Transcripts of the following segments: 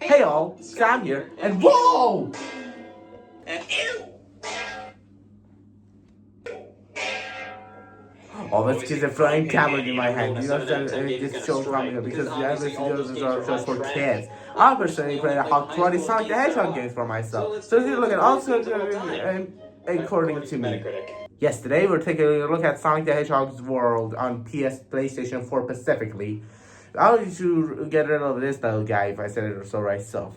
Hey all, Sam here, and whoa! Always kids a flying tablet in my hand. You understand this show coming up because the other videos are just for kids. I personally play a hot quality Sonic the Hedgehog games for myself. So if you look at also according to me. Yes, today we're taking a look at Sonic the Hedgehog's world on PlayStation 4 specifically. How did you get rid of this little guy if I said it so right self?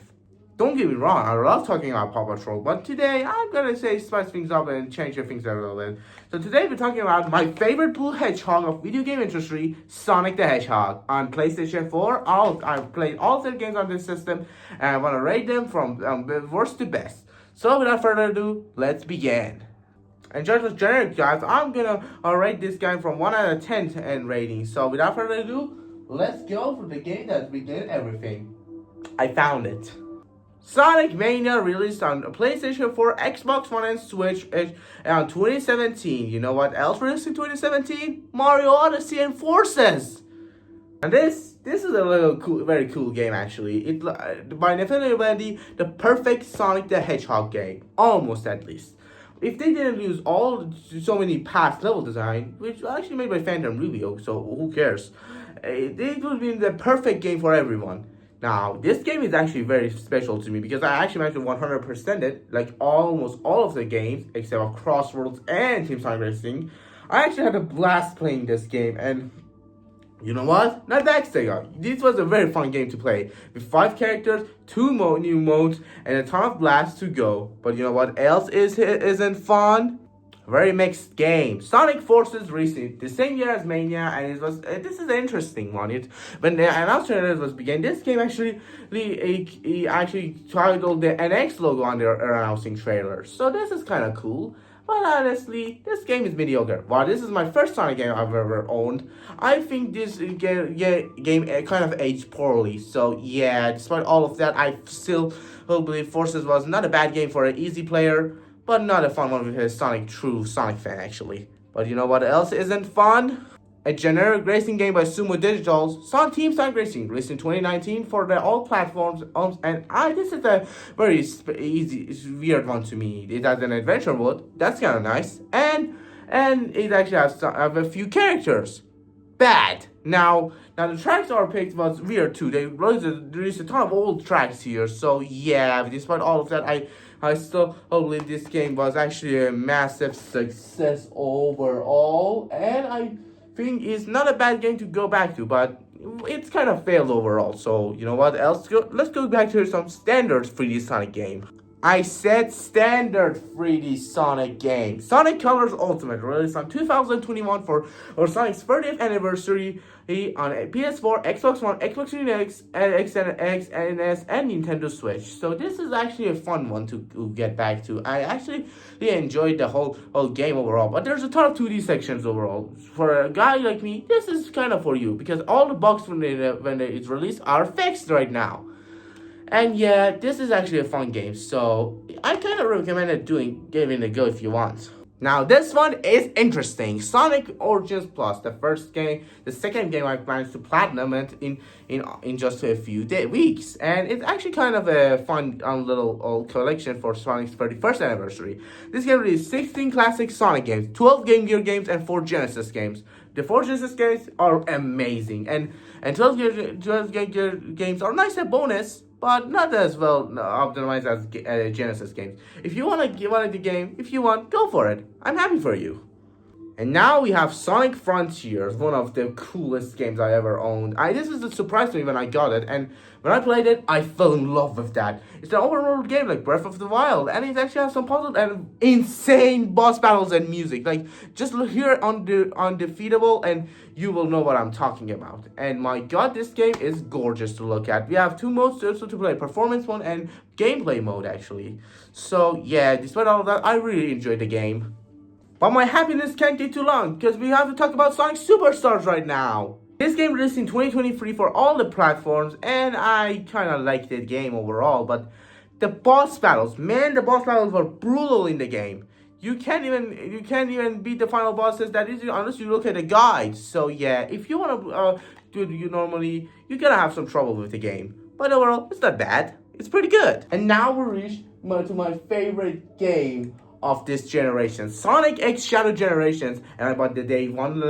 Don't get me wrong, I love talking about Paw Patrol, but today I'm gonna say spice things up and change things a little bit. So today we're talking about my favorite blue hedgehog of video game industry, Sonic the Hedgehog. On PlayStation 4, I've played all their games on this system, and I wanna rate them from worst to best. So without further ado, let's begin. And just as generic guys, I'm gonna rate this game from 1 out of 10 in rating. So without further ado, let's go for the game that began everything. I found it. Sonic Mania released on PlayStation 4, Xbox One, and Switch in 2017. You know what else released in 2017? Mario Odyssey and Forces. And this is a little cool, very cool game actually. It by definitively the perfect Sonic the Hedgehog game, almost at least. If they didn't use so many past level design, which was actually made by Phantom Rubio, so who cares? It would be the perfect game for everyone. Now, this game is actually very special to me because I actually managed to 100% it, like almost all of the games, except for Crossworlds and Team Sonic Racing. I actually had a blast playing this game, and you know what? Not that exciting. This was a very fun game to play, with 5 characters, 2 new modes, and a ton of blasts to go. But you know what else isn't fun? Very mixed game. Sonic Forces released the same year as Mania, and it was this is an interesting one. When the announcement was began, this game actually actually titled the NX logo on their announcing trailer. So this is kind of cool. But honestly, this game is mediocre. While this is my first Sonic game I've ever owned, I think this game kind of aged poorly. So yeah, despite all of that, I still believe Forces was not a bad game for an easy player, but not a fun one with a true Sonic fan actually. But you know what else isn't fun? A generic racing game by Sumo Digital's Team Sonic Racing, released in 2019 for all platforms. And this is a very weird one to me. It has an adventure mode, that's kind of nice, and it actually has a few characters. Bad. Now the tracks are picked was weird too. They released a ton of old tracks here, so yeah. Despite all of that, I still believe this game was actually a massive success overall, and I think it's not a bad game to go back to, but it's kind of failed overall. So you know what else? Let's go back to some standard 3D Sonic game. I said standard 3D Sonic game. Sonic Colors Ultimate, released on 2021 for Sonic's 30th anniversary on PS4, Xbox One, Xbox Series X, XNS, and Nintendo Switch. So this is actually a fun one to get back to. I actually enjoyed the whole game overall, but there's a ton of 2D sections overall. For a guy like me, this is kind of for you because all the bugs when it's released are fixed right now. And yeah, this is actually a fun game, so I kind of recommend giving it a go if you want. Now this one is interesting. Sonic Origins Plus, the second game I've managed to platinum it in just a few weeks, and it's actually kind of a fun little collection for Sonic's 31st anniversary. This game released 16 classic Sonic games, 12 Game Gear games, and 4 Genesis games. The 4 Genesis games are amazing, and 12 Game Gear games are nice and bonus, but not as well optimized as Genesis games. If you want to give out the game, if you want, go for it. I'm happy for you. And now we have Sonic Frontiers, one of the coolest games I ever owned. This is a surprise to me when I got it, and when I played it, I fell in love with that. It's an open world game like Breath of the Wild, and it actually has some puzzles and insane boss battles and music. Like, just look here on the Undefeatable, and you will know what I'm talking about. And my god, this game is gorgeous to look at. We have 2 modes also to play, performance mode and gameplay mode actually. So yeah, despite all of that, I really enjoyed the game. But my happiness can't take too long, because we have to talk about Sonic Superstars right now. This game released in 2023 for all the platforms, and I kind of liked the game overall, but the boss battles, man, the boss battles were brutal in the game. You can't even beat the final bosses that easily unless you look at the guides. So yeah, if you want to do it normally, you're gonna have some trouble with the game. but overall, it's not bad. It's pretty good. And now we reach to my favorite game of this generation, Sonic X Shadow Generations. And I bought the day one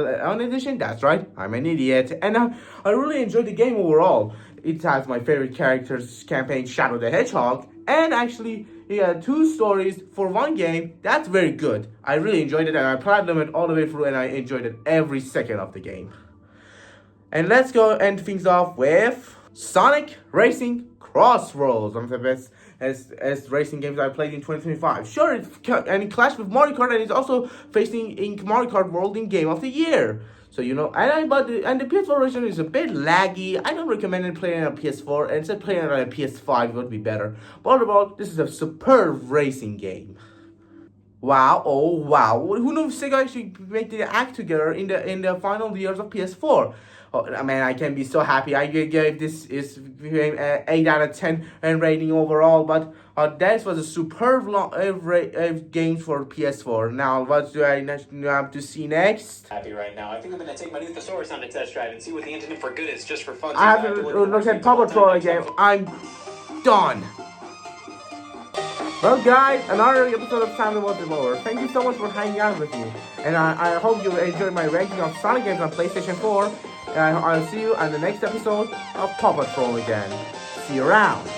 edition. That's right, I'm an idiot. And I really enjoyed the game overall. It has my favorite characters campaign, Shadow the Hedgehog, and actually it had 2 stories for one game. That's very good. I really enjoyed it, and I platinumed it all the way through, and I enjoyed it every second of the game. And let's go end things off with Sonic Racing Crossroads, one of the best as racing games I played in 2025. Sure, it clashed with Mario Kart, and it's also facing in Mario Kart World in Game of the Year. So and the PS4 version is a bit laggy. I don't recommend it playing on a PS4, and instead playing it on a PS5 would be better. But overall, this is a superb racing game. Wow! Oh wow! Who knew Sega actually make the act together in the final years of PS4? Oh, I mean, I can be so happy. I gave this 8 out of 10 and rating overall. But that was a superb game for PS4. Now, what do I have to see next? Happy right now. I think I'm gonna take my new thesaurus on a test drive and see what the internet for good is, just for fun. I have to look at Paw Patrol again. I'm done. Well, guys, another episode of Family Was over. Thank you so much for hanging out with me. And I hope you enjoyed my ranking of Sonic games on PlayStation 4. And I'll see you on the next episode of Paw Patrol again. See you around.